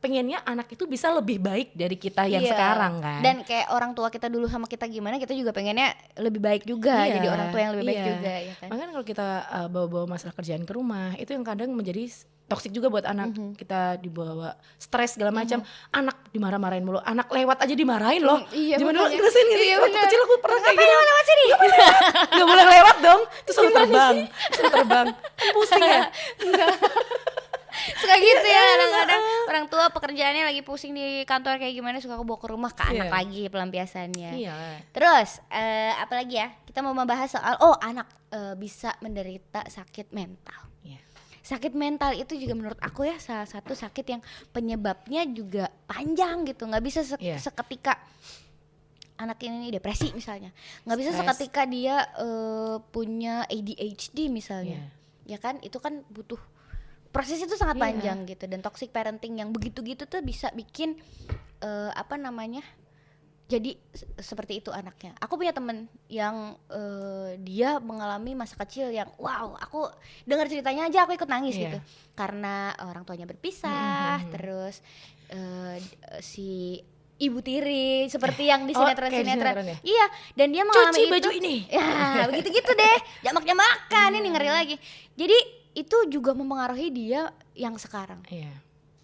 pengennya anak itu bisa lebih baik dari kita yang sekarang kan.
Dan kayak orang tua kita dulu sama kita gimana, kita juga pengennya lebih baik juga, jadi orang tua yang lebih baik juga ya kan.
Makanya kalau kita bawa-bawa masalah kerjaan ke rumah, itu yang kadang menjadi toksik juga buat anak. Kita dibawa stres segala macam, anak dimarah-marahin mulu, anak lewat aja dimarahin loh. Zaman dulu ngerasain gitu. Waktu kecil aku pernah kayak gitu.
Lewat sini.
Gak boleh lewat dong, terus suruh terbang. Kan pusing ya.
Suka gitu ya kadang-kadang orang tua pekerjaannya lagi pusing di kantor kayak gimana, suka bawa ke rumah ke anak lagi pelampiasannya. Terus apalagi ya, kita mau membahas soal anak bisa menderita sakit mental. Sakit mental itu juga menurut aku ya salah satu sakit yang penyebabnya juga panjang gitu, nggak bisa seketika anak ini depresi misalnya, nggak bisa seketika dia punya ADHD misalnya, ya kan, itu kan butuh proses itu sangat panjang gitu. Dan toxic parenting yang begitu-gitu tuh bisa bikin jadi seperti itu anaknya. Aku punya temen yang dia mengalami masa kecil yang aku dengar ceritanya aja aku ikut nangis gitu, karena orang tuanya berpisah, terus si ibu tiri seperti yang di sinetron. Iya, dan dia mengalami
cuci baju ini.
Ya, begitu-gitu deh. Jamak-jamakan ini ngeri lagi. Jadi itu juga mempengaruhi dia yang sekarang.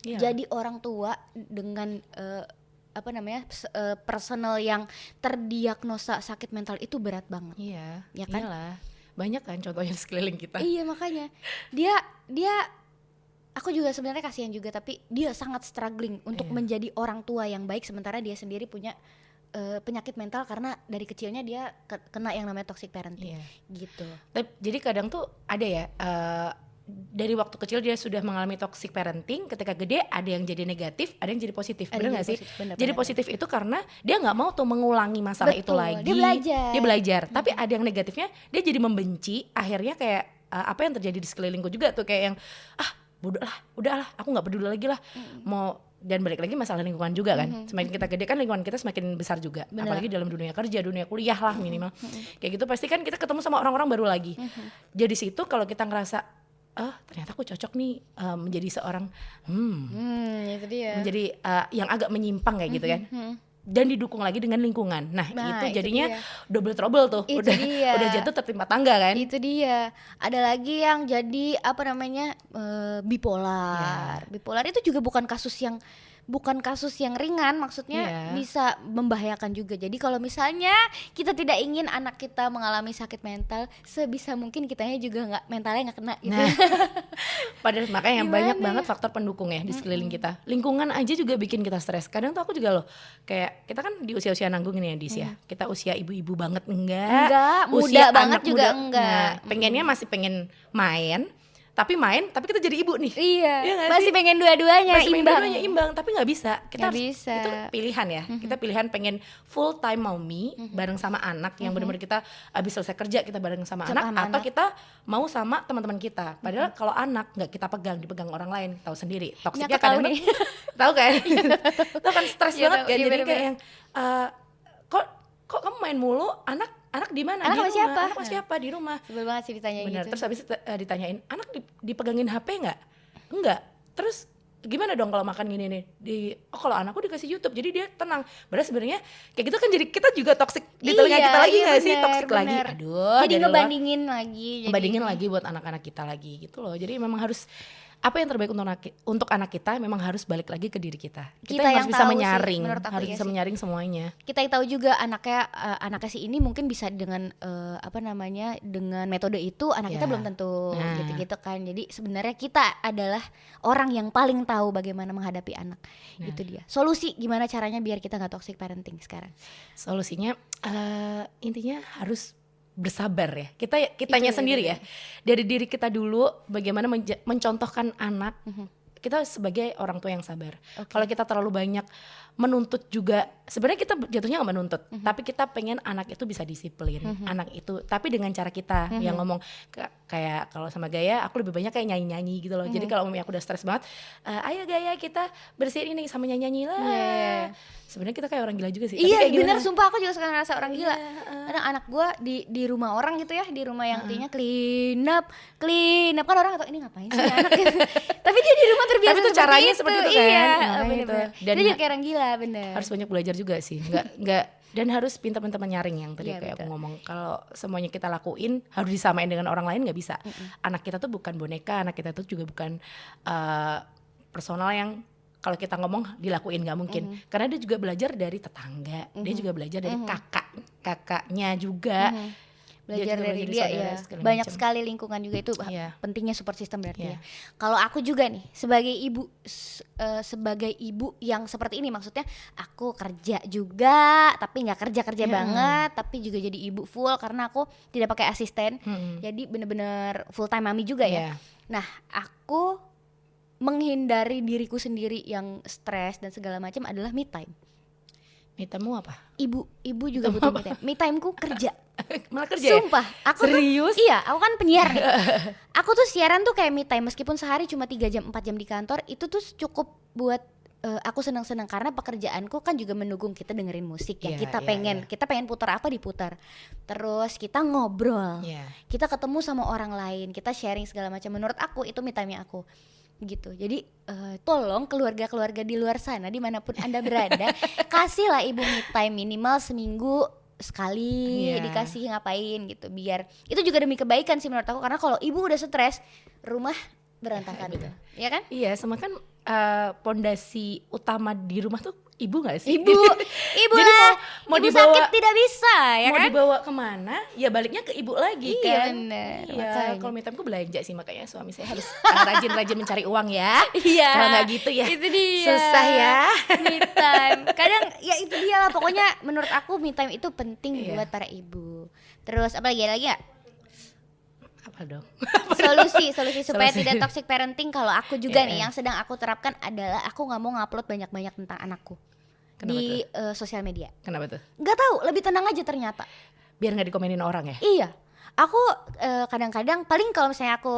Jadi orang tua dengan personal yang terdiagnosa sakit mental itu berat banget. Ya kan?
Iyalah. Banyak kan contohnya di sekeliling kita.
Iya, makanya dia aku juga sebenarnya kasihan juga, tapi dia sangat struggling untuk menjadi orang tua yang baik, sementara dia sendiri punya penyakit mental karena dari kecilnya dia kena yang namanya toxic parenting gitu.
Jadi kadang tuh ada ya, dari waktu kecil dia sudah mengalami toxic parenting, ketika gede ada yang jadi negatif, ada yang jadi positif. Bener nggak sih? Jadi positif itu karena dia nggak mau tuh mengulangi masalah itu lagi. Dia belajar. Tapi ada yang negatifnya, dia jadi membenci. Akhirnya kayak apa yang terjadi di sekelilingku juga tuh, kayak yang udahlah, aku nggak peduli lagi lah. Dan balik lagi masalah lingkungan juga kan. Semakin kita gede kan lingkungan kita semakin besar juga. Apalagi dalam dunia kerja, dunia kuliah lah minimal. Kayak gitu pasti kan kita ketemu sama orang-orang baru lagi. Jadi situ kalau kita ngerasa ternyata aku cocok nih menjadi seorang
itu dia.
Menjadi yang agak menyimpang kayak gitu kan. Dan didukung lagi dengan lingkungan. Nah itu jadinya double trouble tuh. Udah jatuh tertimpa tangga kan.
Itu dia. Ada lagi yang jadi bipolar. Bipolar itu juga bukan kasus yang ringan, maksudnya bisa membahayakan juga. Jadi kalau misalnya kita tidak ingin anak kita mengalami sakit mental, sebisa mungkin kitanya juga mentalnya nggak kena gitu.
Padahal makanya banyak banget faktor pendukung ya di sekeliling kita. Lingkungan aja juga bikin kita stres. Kadang tuh aku juga loh, kayak kita kan di usia-usia nanggung ini ya Dis ya. Kita usia ibu-ibu banget enggak,
muda
usia
banget
anak
juga
muda,
enggak.
Pengennya masih pengen main, tapi main, tapi kita jadi ibu nih.
Iya.
Ya
masih pengen dua-duanya
imbang, tapi nggak bisa. Kita
bisa.
Itu pilihan ya. Kita pilihan pengen full time mommy bareng sama anak yang benar-benar kita abis selesai kerja kita bareng sama anak, atau kita mau sama teman-teman kita. Padahal kalau anak nggak kita dipegang orang lain, tahu sendiri. Toksiknya kadang tahu kan? Tahu kan stres banget kan. Jadi kayak yang kok kamu main mulu, anak di mana?
Anak
di
siapa?
Anak sama siapa di rumah?
Sebel banget sih ditanya
bener.
gitu.
Terus habis ditanyain, anak dipegangin HP nggak? Enggak. Terus gimana dong kalau makan gini nih? Kalau anakku dikasih YouTube, jadi dia tenang. Padahal sebenarnya kayak gitu kan jadi kita juga toksik di telinga kita lagi nggak sih? Toksik lagi. Aduh.
Jadi ngebandingin lagi
buat anak-anak kita lagi gitu loh. Jadi memang harus apa yang terbaik untuk anak kita memang harus balik lagi ke diri kita. Kita yang harus bisa menyaring, harus bisa menyaring semuanya.
Kita tahu juga anaknya si ini mungkin bisa dengan dengan metode itu anak kita belum tentu gitu kan. Jadi sebenarnya kita adalah orang yang paling tahu bagaimana menghadapi anak. Itu dia. Solusi gimana caranya biar kita nggak toxic parenting sekarang?
Solusinya intinya harus bersabar ya. Kitanya sendiri ya. Dari diri kita dulu bagaimana mencontohkan anak. Kita sebagai orang tua yang sabar. Kalau kita terlalu banyak menuntut juga, sebenarnya kita jatuhnya nggak menuntut, tapi kita pengen anak itu bisa disiplin, anak itu, tapi dengan cara kita yang ngomong kayak kalau sama Gaya, aku lebih banyak kayak nyanyi gitu loh. Jadi kalau mami aku udah stres banget, ayo Gaya kita bersihin ini sama nyanyi lah. Sebenarnya kita kayak orang gila juga sih.
Iya bener, sumpah aku juga sekarang ngerasa orang gila. Kadang anak gue di rumah orang gitu ya, di rumah yang artinya clean up kan orang atau ini ngapain sih anak gitu. Tapi dia di rumah terbiasa
tapi itu caranya seperti itu kan.
Iya,
bener-bener. Dan
dia juga kayak orang gila, bener.
Harus banyak belajar juga sih. Enggak dan harus pintar-pintar menyaring yang tadi kayak aku ngomong. Kalau semuanya kita lakuin harus disamain dengan orang lain nggak bisa. Anak kita tuh bukan boneka, anak kita tuh juga bukan personal yang kalau kita ngomong dilakuin nggak mungkin. Karena dia juga belajar dari tetangga, dia juga belajar dari kakaknya juga.
Belajar dari dia ya. Banyak sekali lingkungan juga itu pentingnya support system berarti ya. Kalau aku juga nih sebagai ibu yang seperti ini, maksudnya aku kerja juga tapi nggak kerja banget, tapi juga jadi ibu full karena aku tidak pakai asisten. Jadi bener-bener full time mami juga ya. Nah aku menghindari diriku sendiri yang stres dan segala macam adalah me time.
Me time-mu apa?
Ibu juga butuh me time. Me time-ku kerja.
Malah kerja.
Sumpah, aku
serius?
Iya, aku kan penyiar nih. Aku tuh siaran tuh kayak me time, meskipun sehari cuma 3 jam 4 jam di kantor, itu tuh cukup buat aku senang-senang karena pekerjaanku kan juga mendukung kita dengerin musik ya. Kita pengen putar apa diputar. Terus kita ngobrol. Kita ketemu sama orang lain, kita sharing segala macam. Menurut aku itu me time-nya aku. Gitu. Jadi tolong keluarga-keluarga di luar sana dimanapun Anda berada, kasihlah ibu me time minimal seminggu sekali, dikasih ngapain gitu, biar itu juga demi kebaikan sih menurut aku. Karena kalau ibu udah stres, rumah berantakan gitu. Ya kan? Iya,
sama kan pondasi utama di rumah tuh ibu nggak sih?
Ibu
Jadi
lah,
mau
ibu
dibawa,
sakit tidak bisa ya
mau
kan?
dibawa kemana ya baliknya ke ibu lagi kan.
Bener,
iya, kalau me time ku belanja sih, makanya suami saya harus rajin-rajin mencari uang ya. Kalau nggak gitu ya
itu dia,
susah ya.
Me time kadang ya itu dia lah, pokoknya menurut aku me time itu penting buat para ibu. Terus apa lagi ya?
Apa dong?
Solusi supaya tidak toxic parenting kalau aku juga nih yang sedang aku terapkan adalah aku nggak mau ngupload banyak-banyak tentang anakku. Kenapa di sosial media.
Kenapa tuh?
Nggak tahu, lebih tenang aja ternyata.
Biar nggak dikomenin orang ya?
Iya, aku kadang-kadang paling kalau misalnya aku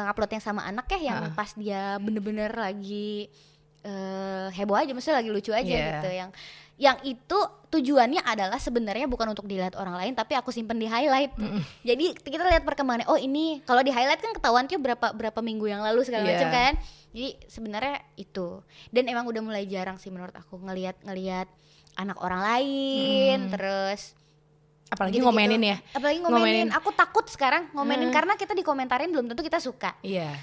upload yang sama anak ya, yang pas dia bener-bener lagi heboh aja, maksudnya lagi lucu aja gitu, yang itu tujuannya adalah sebenarnya bukan untuk dilihat orang lain, tapi aku simpen di highlight. Jadi kita lihat perkembangannya. Oh ini kalau di highlight kan ketahuan tuh berapa minggu yang lalu segala macam kan. Jadi sebenarnya itu. Dan emang udah mulai jarang sih menurut aku ngelihat anak orang lain. Terus
apalagi gitu, ngomenin ya.
Apalagi ngomenin. Aku takut sekarang ngomenin karena kita dikomentarin belum tentu kita suka.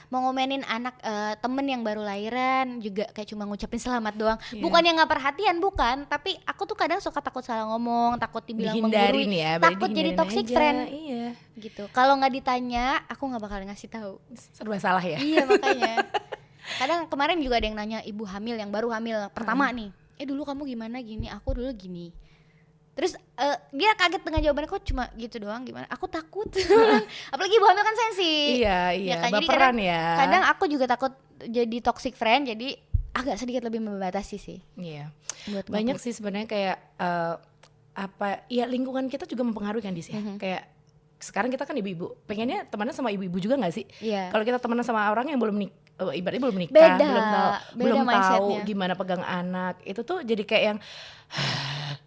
Mau ngomenin anak temen yang baru lahiran juga kayak cuma ngucapin selamat doang. Bukan yang nggak perhatian, bukan. Tapi aku tuh kadang suka takut salah ngomong, takut dibilang menggurui, takut jadi toxic friend. Gitu. Kalau nggak ditanya, aku nggak bakal ngasih tahu.
Serba salah ya.
Iya makanya. Kadang kemarin juga ada yang nanya ibu hamil yang baru hamil pertama nih. Dulu kamu gimana gini, aku dulu gini. Terus dia kaget dengan jawabannya, kok cuma gitu doang, gimana? Aku takut. Apalagi ibu hamil kan sensi.
Iya,
Ya kan? Jadi
baperan ya.
Kadang aku juga takut jadi toxic friend, jadi agak sedikit lebih membatasi sih.
Iya. Banyak sih sebenarnya kayak ya lingkungan kita juga mempengaruhi kan Dis ya. Kayak sekarang kita kan ibu-ibu, pengennya temenan sama ibu-ibu juga nggak sih?
Iya.
Kalau kita temenan sama orang yang ibaratnya belum nikah, belum tahu gimana pegang anak, itu tuh jadi kayak yang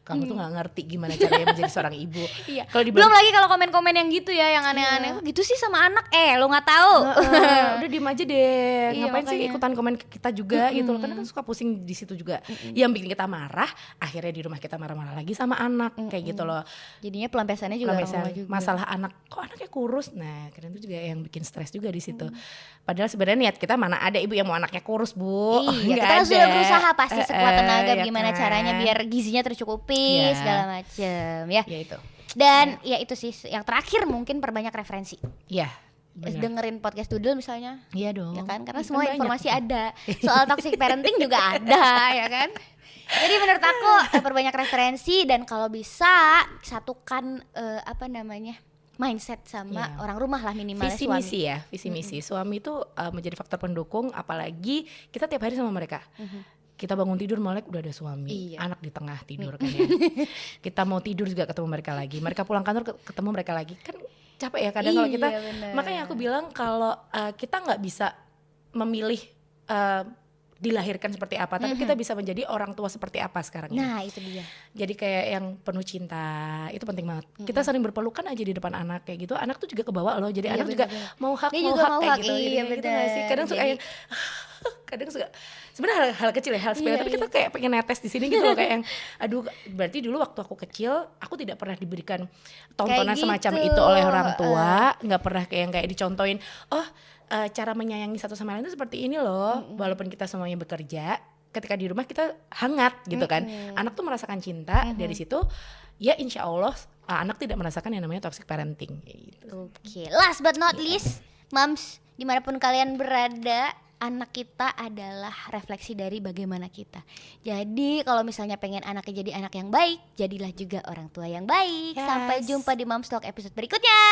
kamu tuh nggak ngerti gimana caranya menjadi seorang ibu.
Iya. Belum lagi kalau komen-komen yang gitu ya, yang aneh-aneh. Gitu sih sama anak, lo nggak tahu.
Udah diem aja deh. Ngapain sih ikutan komen ke kita juga gitu loh. Karena kan suka pusing di situ juga. Yang bikin kita marah, akhirnya di rumah kita marah-marah lagi sama anak kayak gitu loh.
Jadinya pelampiasannya juga,
masalah anak, kok anaknya kurus. Nah, kadang itu juga yang bikin stres juga di situ. Padahal sebenarnya niat kita mana ada ibu yang mau anaknya kurus, Bu.
Iya, kita sudah berusaha pasti sekuat tenaga gimana caranya biar gizinya tercukupi. Segala macem ya.
Ya itu.
Dan ya itu sih yang terakhir, mungkin perbanyak referensi.
Iya.
Dengerin podcast Doodle misalnya.
Iya dong.
Ya kan, karena semua informasi ada. Soal toxic parenting juga ada, ya kan. Jadi menurut aku perbanyak referensi, dan kalau bisa satukan mindset sama orang rumah lah, minimal
visi
suami.
misi ya, visi misi. Suami itu menjadi faktor pendukung, apalagi kita tiap hari sama mereka. Kita bangun tidur melek udah ada suami, anak di tengah tidur kan ya. Kita mau tidur juga ketemu mereka lagi. Mereka pulang kantor ketemu mereka lagi. Kan capek ya kadang kalau kita.
Bener.
Makanya aku bilang kalau kita nggak bisa memilih dilahirkan seperti apa, tapi kita bisa menjadi orang tua seperti apa sekarang ini.
Nah, itu dia.
Jadi kayak yang penuh cinta, itu penting banget. Kita saling berpelukan aja di depan anak kayak gitu. Anak tuh juga kebawa loh. Jadi anak juga mau hak kayak gitu.
Iya,
gitu gak sih? Kadang suka yang kadang suka sebenarnya hal kecil ya, hal sepele, tapi kita kayak pengen netes di sini gitu loh, kayak yang aduh, berarti dulu waktu aku kecil aku tidak pernah diberikan tontonan kayak semacam itu oleh orang tua, nggak pernah kayak dicontohin, cara menyayangi satu sama lain itu seperti ini loh. Walaupun kita semuanya bekerja, ketika di rumah kita hangat gitu kan. Anak tuh merasakan cinta dari situ. Ya insya Allah anak tidak merasakan yang namanya toxic parenting gitu.
Oke, last but not least, moms dimanapun kalian berada, anak kita adalah refleksi dari bagaimana kita. Jadi kalau misalnya pengen anaknya jadi anak yang baik, jadilah juga orang tua yang baik. Sampai jumpa di Moms Talk episode berikutnya.